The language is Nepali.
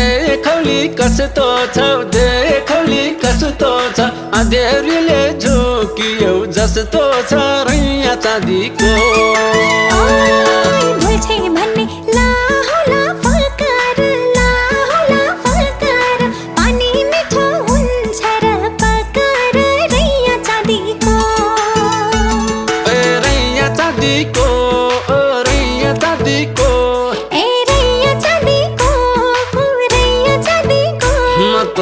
देखौली कस्तो छौ देखौली कस्तो छ अँध्यारीले झुकियौ जस्तो छ रैया चाँदीको भुल्छे भन्ने ला होला फलकार पानी मिठो हुन्छ र पकार रैया चाँदीको रैया चाँदीको रैया चाँदीको रैया चाँदीको म त